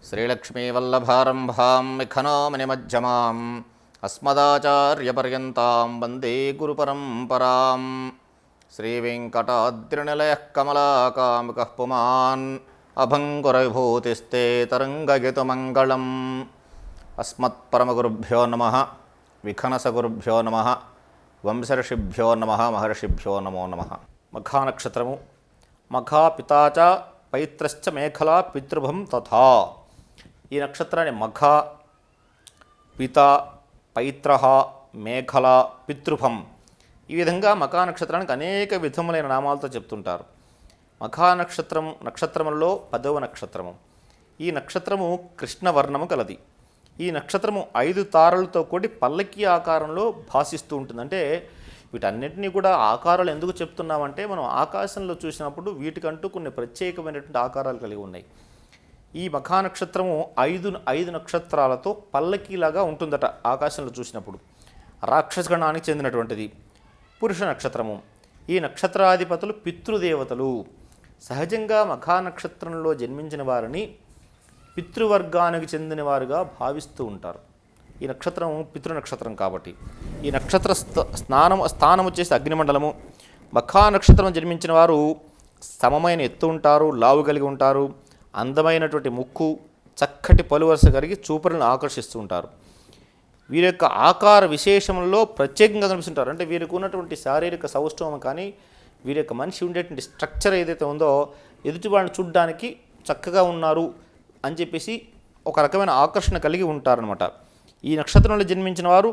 శ్రీలక్ష్మీవల్లభారంభాం విఖనోమనిమజ్జమాం అస్మదాచార్యపర్యంతాం వందే గురుపరంపరాం. శ్రీవేంకటాద్రినిలయః కమలాకామికః పుమాన్ అభంగురవిభూతిస్తే తరంగయుతమంగళం. అస్మత్పరమగురుభ్యో నమః, విఖనసగురుభ్యో నమః, వంశర్షిభ్యో నమః, మహర్షిభ్యో నమో నమః. మఖా నక్షత్రము. మఖా పితాచ పైత్రశ్చ మేఖలా పితృభం తథా. ఈ నక్షత్రాన్ని మఖ, పిత, పైత్ర, మేఖల, పితృభం ఈ విధంగా మఖా నక్షత్రానికి అనేక విధములైన నామాలతో చెప్తుంటారు. మఖా నక్షత్రములలో 10వ నక్షత్రము. ఈ నక్షత్రము కృష్ణవర్ణము కలది. ఈ నక్షత్రము 5 తారలతో కూడి పల్లకి ఆకారంలో భాసిస్తూ ఉంటుంది. అంటే వీటన్నిటినీ కూడా ఆకారాలు ఎందుకు చెప్తున్నామంటే, మనం ఆకాశంలో చూసినప్పుడు వీటికంటూ కొన్ని ప్రత్యేకమైనటువంటి ఆకారాలు కలిగి ఉన్నాయి. ఈ మఖా నక్షత్రము 5 నక్షత్రాలతో పల్లకీలాగా ఉంటుందట ఆకాశంలో చూసినప్పుడు. రాక్షసగణానికి చెందినటువంటిది పురుష నక్షత్రము. ఈ నక్షత్రాధిపతులు పితృదేవతలు. సహజంగా మఖా నక్షత్రంలో జన్మించిన వారిని పితృవర్గానికి చెందిన వారుగా భావిస్తూ ఉంటారు. ఈ నక్షత్రం పితృ నక్షత్రం కాబట్టి. ఈ నక్షత్ర స్థానం వచ్చేసి అగ్నిమండలము. మఖా నక్షత్రం జన్మించిన వారు సమమైన ఎత్తు ఉంటారు, లావు కలిగి ఉంటారు, అందమైనటువంటి ముక్కు, చక్కటి పలువరుస కలిగి చూపులను ఆకర్షిస్తూ ఉంటారు. వీరి యొక్క ఆకార విశేషంలో ప్రత్యేకంగా కనిపిస్తుంటారు. అంటే వీరికి ఉన్నటువంటి శారీరక సౌష్ఠవం కానీ, వీరి యొక్క మనిషి ఉండేటువంటి స్ట్రక్చర్ ఏదైతే ఉందో ఎదుటి వాళ్ళని చూడడానికి చక్కగా ఉన్నారు అని చెప్పేసి ఒక రకమైన ఆకర్షణ కలిగి ఉంటారనమాట. ఈ నక్షత్రంలో జన్మించిన వారు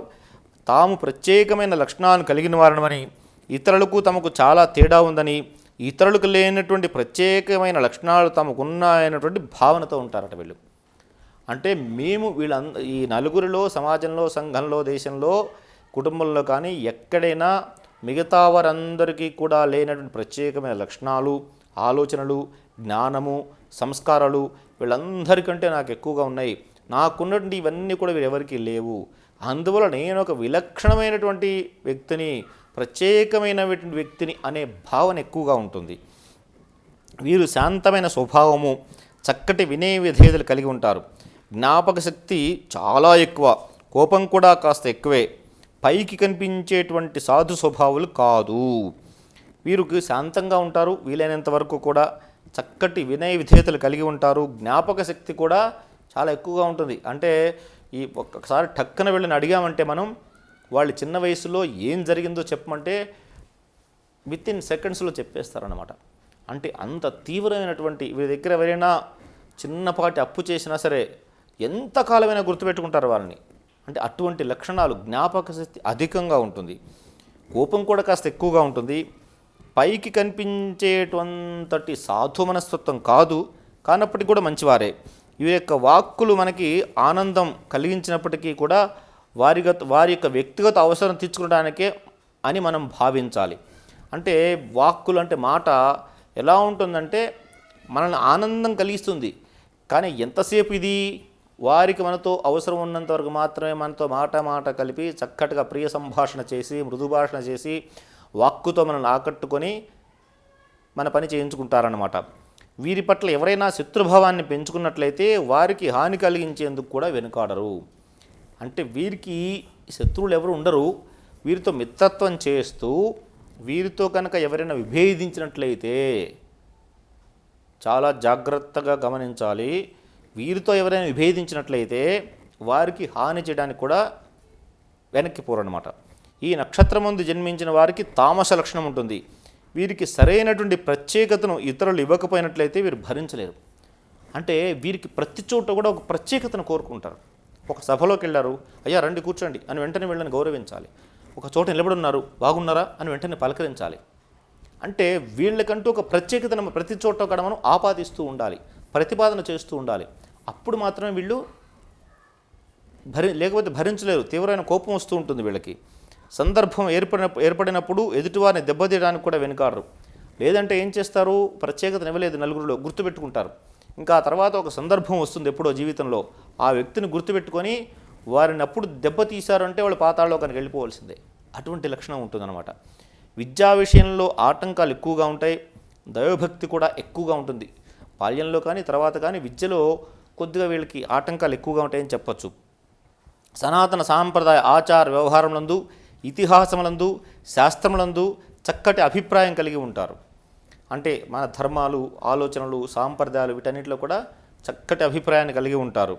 తాము ప్రత్యేకమైన లక్షణాలను కలిగిన వారని, ఇతరులకు తమకు చాలా తేడా ఉందని, ఇతరులకు లేనటువంటి ప్రత్యేకమైన లక్షణాలు తమకున్నాయన్నటువంటి భావనతో ఉంటారట వీళ్ళు. అంటే మేము ఈ నలుగురిలో, సమాజంలో, సంఘంలో, దేశంలో, కుటుంబంలో కానీ ఎక్కడైనా మిగతా వారందరికీ కూడా లేనటువంటి ప్రత్యేకమైన లక్షణాలు, ఆలోచనలు, జ్ఞానము, సంస్కారాలు వీళ్ళందరికంటే నాకు ఎక్కువగా ఉన్నాయి. నాకున్నటువంటి ఇవన్నీ కూడా వీరెవరికి లేవు. అందువల్ల నేను ఒక విలక్షణమైనటువంటి వ్యక్తిని, ప్రత్యేకమైనటువంటి వ్యక్తిని అనే భావన ఎక్కువగా ఉంటుంది. వీరు శాంతమైన స్వభావము, చక్కటి వినయ విధేయతలు కలిగి ఉంటారు. జ్ఞాపక శక్తి చాలా ఎక్కువ, కోపం కూడా కాస్త ఎక్కువే. పైకి కనిపించేటువంటి సాధు స్వభావాలు కాదు. వీరికి శాంతంగా ఉంటారు. వీలైనంత వరకు కూడా చక్కటి వినయ విధేయతలు కలిగి ఉంటారు. జ్ఞాపక శక్తి కూడా చాలా ఎక్కువగా ఉంటుంది. అంటే ఈ ఒక్కసారి టక్కన వెళ్ళని అడిగామంటే మనం, వాళ్ళు చిన్న వయసులో ఏం జరిగిందో చెప్పమంటే వితిన్ సెకండ్స్లో చెప్పేస్తారన్నమాట. అంటే అంత తీవ్రమైనటువంటి, వీరి దగ్గర ఎవరైనా చిన్నపాటి అప్పు చేసినా సరే ఎంతకాలమైనా గుర్తుపెట్టుకుంటారు వాళ్ళని. అంటే అటువంటి లక్షణాలు, జ్ఞాపక శక్తి అధికంగా ఉంటుంది. కోపం కూడా కాస్త ఎక్కువగా ఉంటుంది. పైకి కనిపించేటంతటి సాధు మనస్తత్వం కాదు, కానప్పటికీ కూడా మంచివారే. వీరి యొక్క వాక్కులు మనకి ఆనందం కలిగించినప్పటికీ కూడా వారి యొక్క వ్యక్తిగత అవసరం తీర్చుకోవడానికే అని మనం భావించాలి. అంటే వాక్కులు అంటే మాట ఎలా ఉంటుందంటే మనల్ని ఆనందం కలిగిస్తుంది. కానీ ఎంతసేపు ఇది వారికి మనతో అవసరం ఉన్నంత వరకు మాత్రమే మనతో మాట కలిపి చక్కటిగా ప్రియ సంభాషణ చేసి, మృదు భాషణ చేసి, వాక్కుతో మనల్ని ఆకట్టుకొని మన పని చేయించుకుంటారన్నమాట. వీరి పట్ల ఎవరైనా శత్రుభావాన్ని పెంచుకున్నట్లయితే వారికి హాని కలిగించేందుకు కూడా వెనుకాడరు. అంటే వీరికి శత్రువులు ఎవరు ఉండరు. వీరితో మిత్రత్వం చేస్తూ వీరితో కనుక ఎవరైనా విభేదించినట్లయితే చాలా జాగ్రత్తగా గమనించాలి. వీరితో ఎవరైనా విభేదించినట్లయితే వారికి హాని చేయడానికి కూడా వెనక్కిపోరన్నమాట. ఈ నక్షత్రం ముందు జన్మించిన వారికి తామస లక్షణం ఉంటుంది. వీరికి సరైనటువంటి ప్రత్యేకతను ఇతరులు ఇవ్వకపోయినట్లయితే వీరు భరించలేరు. అంటే వీరికి ప్రతి చోట కూడా ఒక ప్రత్యేకతను కోరుకుంటారు. ఒక సభలోకి వెళ్ళారు, అయ్యా రండి కూర్చోండి అని వెంటనే వీళ్ళని గౌరవించాలి. ఒక చోట నిలబడున్నారు, బాగున్నారా అని వెంటనే పలకరించాలి. అంటే వీళ్ళకంటూ ఒక ప్రత్యేకతను ప్రతి చోట కూడా మనం ఆపాదిస్తూ ఉండాలి, ప్రతిపాదన చేస్తూ ఉండాలి. అప్పుడు మాత్రమే వీళ్ళు లేకపోతే భరించలేరు. తీవ్రమైన కోపం వస్తూ ఉంటుంది వీళ్ళకి. సందర్భం ఏర్పడినప్పుడు ఎదుటివారిని దెబ్బతీయడానికి కూడా వెనుకాడరు. లేదంటే ఏం చేస్తారు, ప్రత్యేకతను ఇవ్వలేదు నలుగురిలో గుర్తుపెట్టుకుంటారు. ఇంకా తర్వాత ఒక సందర్భం వస్తుంది ఎప్పుడో జీవితంలో, ఆ వ్యక్తిని గుర్తుపెట్టుకొని వారిని అప్పుడు దెబ్బతీశారంటే వాళ్ళు పాతాళలోకానికి వెళ్ళిపోవాల్సిందే. అటువంటి లక్షణం ఉంటుందన్నమాట. విద్యా విషయంలో ఆటంకాలు ఎక్కువగా ఉంటాయి. దైవభక్తి కూడా ఎక్కువగా ఉంటుంది. బాల్యంలో కానీ తర్వాత కానీ విద్యలో కొద్దిగా వీళ్ళకి ఆటంకాలు ఎక్కువగా ఉంటాయని చెప్పచ్చు. సనాతన సాంప్రదాయ ఆచార వ్యవహారములందు, ఇతిహాసములందు, శాస్త్రములందు చక్కటి అభిప్రాయం కలిగి ఉంటారు. అంటే మన ధర్మాలు, ఆలోచనలు, సాంప్రదాయాలు వీటన్నిటిలో కూడా చక్కటి అభిప్రాయాన్ని కలిగి ఉంటారు.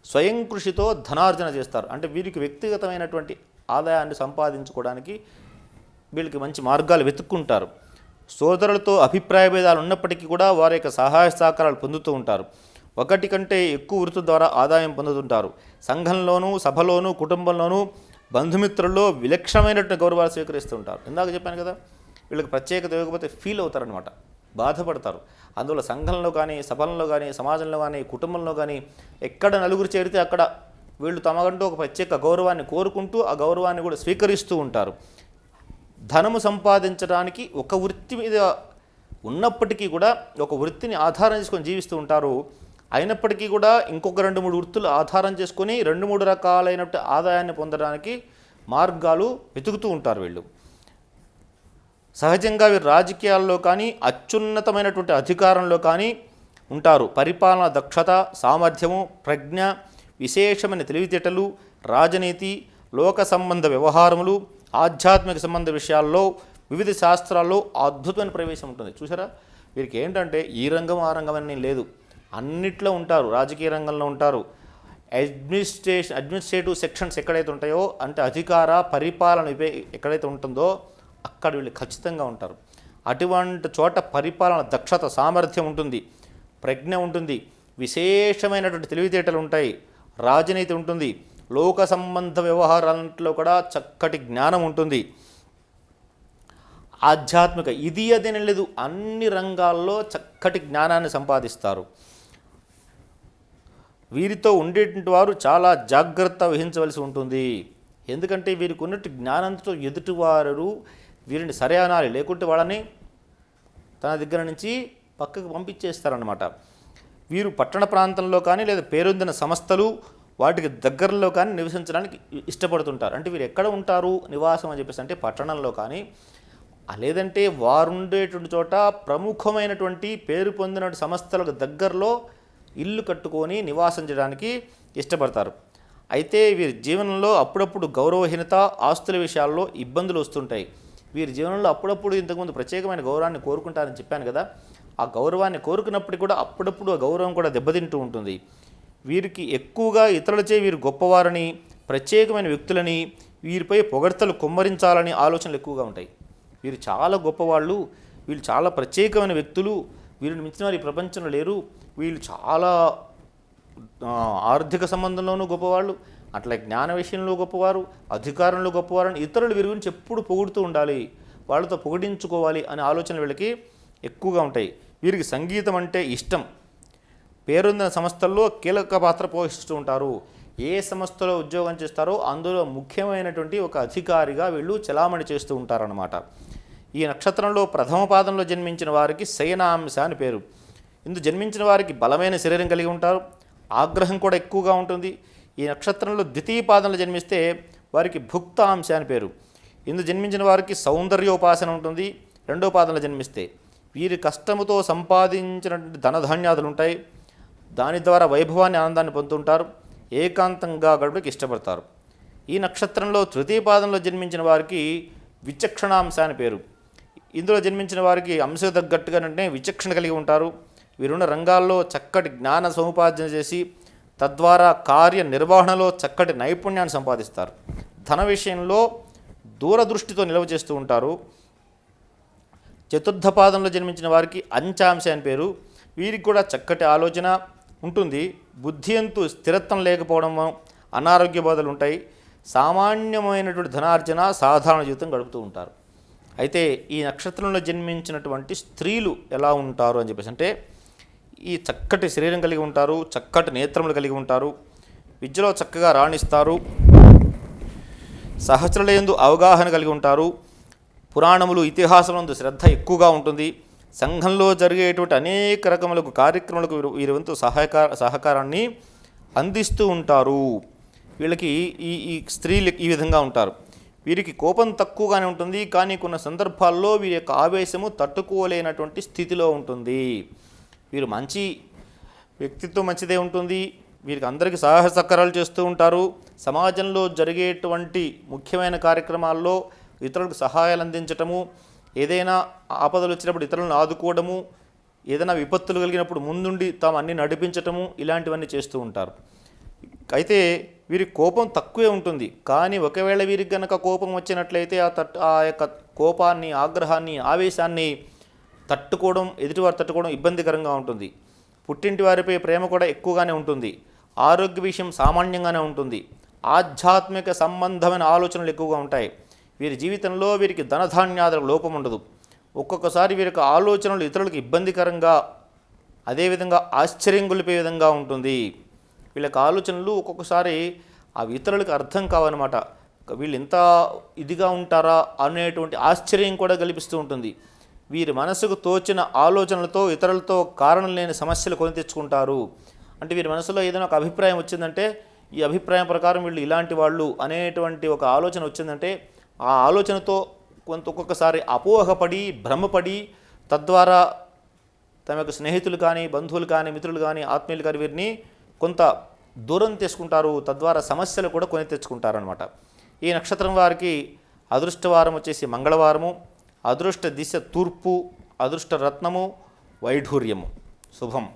స్వయం కృషితో ధనార్జన చేస్తారు. అంటే వీరికి వ్యక్తిగతమైనటువంటి ఆదాయాన్ని సంపాదించుకోవడానికి వీళ్ళకి మంచి మార్గాలు వెతుక్కుంటారు. సోదరులతో అభిప్రాయ భేదాలు ఉన్నప్పటికీ కూడా వారి యొక్క సహాయ సహకారాలు పొందుతూ ఉంటారు. ఒకటి కంటే ఎక్కువ వృత్తుల ద్వారా ఆదాయం పొందుతుంటారు. సంఘంలోనూ, సభలోనూ, కుటుంబంలోనూ, బంధుమిత్రుల్లో విలక్షణమైనటువంటి గౌరవాలు స్వీకరిస్తూ ఉంటారు. ఇందాక చెప్పాను కదా, వీళ్ళకి ప్రత్యేకత ఇవ్వకపోతే ఫీల్ అవుతారనమాట, బాధపడతారు. అందువల్ల సంఘంలో కానీ, సభల్లో కానీ, సమాజంలో కానీ, కుటుంబంలో కానీ ఎక్కడ నలుగురు చేరితే అక్కడ వీళ్ళు తమకంటూ ఒక ప్రత్యేక గౌరవాన్ని కోరుకుంటూ ఆ గౌరవాన్ని కూడా స్వీకరిస్తూ ఉంటారు. ధనము సంపాదించడానికి ఒక వృత్తి మీద ఉన్నప్పటికీ కూడా ఒక వృత్తిని ఆధారం చేసుకొని జీవిస్తూ ఉంటారు. అయినప్పటికీ కూడా ఇంకొక 2-3 వృత్తులు ఆధారం చేసుకొని 2-3 రకాలైనటువంటి ఆదాయాన్ని పొందడానికి మార్గాలు వెతుకుతూ ఉంటారు వీళ్ళు. సహజంగా వీరు రాజకీయాల్లో కానీ, అత్యున్నతమైనటువంటి అధికారంలో కానీ ఉంటారు. పరిపాలన దక్షత, సామర్థ్యము, ప్రజ్ఞ, విశేషమైన తెలివితేటలు, రాజనీతి, లోక సంబంధ వ్యవహారములు, ఆధ్యాత్మిక సంబంధ విషయాల్లో, వివిధ శాస్త్రాల్లో అద్భుతమైన ప్రవేశం ఉంటుంది. చూసారా, వీరికి ఏంటంటే ఈ రంగం ఆ రంగం అని లేదు, అన్నిట్లో ఉంటారు. రాజకీయ రంగంలో ఉంటారు. అడ్మినిస్ట్రేటివ్ సెక్షన్స్ ఎక్కడైతే ఉంటాయో, అంటే అధికార పరిపాలన ఎక్కడైతే ఉంటుందో అక్కడ వీళ్ళు ఖచ్చితంగా ఉంటారు. అటువంటి చోట పరిపాలన దక్షత, సామర్థ్యం ఉంటుంది, ప్రజ్ఞ ఉంటుంది, విశేషమైనటువంటి తెలివితేటలు ఉంటాయి, రాజనీతి ఉంటుంది, లోక సంబంధ వ్యవహారాలలో కూడా చక్కటి జ్ఞానం ఉంటుంది, ఆధ్యాత్మిక ఇది అదేనే లేదు, అన్ని రంగాల్లో చక్కటి జ్ఞానాన్ని సంపాదిస్తారు. వీరితో ఉండేటువంటి వారు చాలా జాగ్రత్త వహించవలసి ఉంటుంది. ఎందుకంటే వీరికి ఉన్నట్టు జ్ఞానంతో ఎదుటివారు వీరిని సరే అనాలి, లేకుంటే వాళ్ళని తన దగ్గర నుంచి పక్కకు పంపించేస్తారనమాట. వీరు పట్టణ ప్రాంతంలో కానీ లేదా పేరొందిన సంస్థలు వాటికి దగ్గరలో కానీ నివసించడానికి ఇష్టపడుతుంటారు. అంటే వీరు ఎక్కడ ఉంటారు నివాసం అని చెప్పేసి అంటే పట్టణంలో కానీ, లేదంటే వారుండేటువంటి చోట ప్రముఖమైనటువంటి పేరు పొందిన సంస్థలకు దగ్గరలో ఇల్లు కట్టుకొని నివాసం చేయడానికి ఇష్టపడతారు. అయితే వీరి జీవనంలో అప్పుడప్పుడు గౌరవహీనత, ఆస్తుల విషయాల్లో ఇబ్బందులు వస్తుంటాయి. వీరి జీవనంలో అప్పుడప్పుడు ఇంతకుముందు ప్రత్యేకమైన గౌరవాన్ని కోరుకుంటారని చెప్పాను కదా, ఆ గౌరవాన్ని కోరుకున్నప్పటికీ కూడా అప్పుడప్పుడు ఆ గౌరవం కూడా దెబ్బతింటూ ఉంటుంది. వీరికి ఎక్కువగా ఇతరులచే వీరు గొప్పవారని, ప్రత్యేకమైన వ్యక్తులని, వీరిపై పొగడ్తలు కుమ్మరించాలని ఆలోచనలు ఎక్కువగా ఉంటాయి. వీరు చాలా గొప్పవాళ్ళు, వీళ్ళు చాలా ప్రత్యేకమైన వ్యక్తులు, వీరిని మించిన వారు ఈ ప్రపంచంలో లేరు, వీళ్ళు చాలా ఆర్థిక సంబంధంలోనూ గొప్పవాళ్ళు, అట్లా జ్ఞాన విషయంలో గొప్పవారు, అధికారంలో గొప్పవారు అని ఇతరులు వీరి గురించి ఎప్పుడు పొగుడుతూ ఉండాలి, వాళ్ళతో పొగిడించుకోవాలి అనే ఆలోచనలు వీళ్ళకి ఎక్కువగా ఉంటాయి. వీరికి సంగీతం అంటే ఇష్టం. పేరొందిన సంస్థల్లో కీలక పాత్ర పోషిస్తూ ఉంటారు. ఏ సంస్థలో ఉద్యోగం చేస్తారో అందులో ముఖ్యమైనటువంటి ఒక అధికారిగా వీళ్ళు చలామణి చేస్తూ ఉంటారన్నమాట. ఈ నక్షత్రంలో ప్రథమ పాదంలో జన్మించిన వారికి శయనాంశ అని పేరు. ఇందు జన్మించిన వారికి బలమైన శరీరం కలిగి ఉంటారు, ఆగ్రహం కూడా ఎక్కువగా ఉంటుంది. ఈ నక్షత్రంలో ద్వితీయ పాదంలో జన్మిస్తే వారికి భుక్తాంశ అని పేరు. ఇందు జన్మించిన వారికి సౌందర్యోపాసన ఉంటుంది. రెండో పాదంలో జన్మిస్తే వీరి కష్టముతో సంపాదించినటువంటి ధనధాన్యాదులు ఉంటాయి, దాని ద్వారా వైభవాన్ని, ఆనందాన్ని పొందుతుంటారు, ఏకాంతంగా గడపడానికి ఇష్టపడతారు. ఈ నక్షత్రంలో తృతీయ పాదంలో జన్మించిన వారికి విచక్షణాంశ అని పేరు. ఇందులో జన్మించిన వారికి అంశ తగ్గట్టుగానే విచక్షణ కలిగి ఉంటారు. వీరున్న రంగాల్లో చక్కటి జ్ఞాన సముపార్జన చేసి తద్వారా కార్య నిర్వహణలో చక్కటి నైపుణ్యాన్ని సంపాదిస్తారు. ధన విషయంలో దూరదృష్టితో నిల్వ చేస్తూ ఉంటారు. చతుర్థ పాదంలో జన్మించిన వారికి అంచాంశ అని పేరు. వీరికి కూడా చక్కటి ఆలోచన ఉంటుంది, బుద్ధి అంతు స్థిరత్వం లేకపోవడం, అనారోగ్య బాధలు ఉంటాయి, సామాన్యమైనటువంటి ధనార్జన, సాధారణ జీవితం గడుపుతూ ఉంటారు. అయితే ఈ నక్షత్రంలో జన్మించినటువంటి స్త్రీలు ఎలా ఉంటారు అని చెప్పేసి అంటే ఈ చక్కటి శరీరం కలిగి ఉంటారు, చక్కటి నేత్రములు కలిగి ఉంటారు, విద్యలో చక్కగా రాణిస్తారు, సహచరులందు అవగాహన కలిగి ఉంటారు, పురాణములు, ఇతిహాసములందు శ్రద్ధ ఎక్కువగా ఉంటుంది, సంఘంలో జరిగేటువంటి అనేక రకములకు కార్యక్రమాలకు వీరి వంతు సహకారాన్ని అందిస్తూ ఉంటారు. వీళ్ళకి ఈ స్త్రీలు ఈ విధంగా ఉంటారు. వీరికి కోపం తక్కువగానే ఉంటుంది, కానీ కొన్ని సందర్భాల్లో వీరి యొక్క ఆవేశము తట్టుకోలేనటువంటి స్థితిలో ఉంటుంది. వీరు మంచి వ్యక్తిత్వం మంచిదే ఉంటుంది. వీరికి అందరికీ సహాయ సహకారాలు చేస్తూ ఉంటారు. సమాజంలో జరిగేటువంటి ముఖ్యమైన కార్యక్రమాల్లో ఇతరులకు సహాయాలు అందించటము, ఏదైనా ఆపదలు వచ్చినప్పుడు ఇతరులను ఆదుకోవడము, ఏదైనా విపత్తులు కలిగినప్పుడు ముందుండి తాము అన్ని నడిపించటము, ఇలాంటివన్నీ చేస్తూ ఉంటారు. అయితే వీరి కోపం తక్కువే ఉంటుంది. కానీ ఒకవేళ వీరికి కనుక కోపం వచ్చినట్లయితే ఆ యొక్క కోపాన్ని, ఆగ్రహాన్ని, ఆవేశాన్ని తట్టుకోవడం, ఎదుటివారు తట్టుకోవడం ఇబ్బందికరంగా ఉంటుంది. పుట్టింటి వారిపై ప్రేమ కూడా ఎక్కువగానే ఉంటుంది. ఆరోగ్య విషయం సామాన్యంగానే ఉంటుంది. ఆధ్యాత్మిక సంబంధమైన ఆలోచనలు ఎక్కువగా ఉంటాయి. వీరి జీవితంలో వీరికి ధనధాన్యాదుల లోపం ఉండదు. ఒక్కొక్కసారి వీరికి ఆలోచనలు ఇతరులకు ఇబ్బందికరంగా, అదేవిధంగా ఆశ్చర్యం గొలిపే విధంగా ఉంటుంది. వీళ్ళకి ఆలోచనలు ఒక్కొక్కసారి అవి ఇతరులకు అర్థం కావన్నమాట. వీళ్ళు ఎంత ఇదిగా ఉంటారా అనేటువంటి ఆశ్చర్యం కూడా కల్పిస్తూ ఉంటుంది. వీరి మనసుకు తోచిన ఆలోచనలతో ఇతరులతో కారణం లేని సమస్యలు కొని తెచ్చుకుంటారు. అంటే వీరి మనసులో ఏదైనా ఒక అభిప్రాయం వచ్చిందంటే, ఈ అభిప్రాయం ప్రకారం వీళ్ళు ఇలాంటి వాళ్ళు అనేటువంటి ఒక ఆలోచన వచ్చిందంటే, ఆ ఆలోచనతో ఒక్కొక్కసారి అపోహపడి, భ్రమపడి, తద్వారా తమ యొక్క స్నేహితులు కానీ, బంధువులు కానీ, మిత్రులు కానీ, ఆత్మీయులు కానీ వీరిని కొంత దూరం తీసుకుంటారు. తద్వారా సమస్యలు కూడా కొని తెచ్చుకుంటారనమాట. ఈ నక్షత్రం వారికి అదృష్టవారం వచ్చేసి మంగళవారము, అదృష్ట దిశ తూర్పు, అదృష్ట రత్నము వైఢూర్యము. శుభం.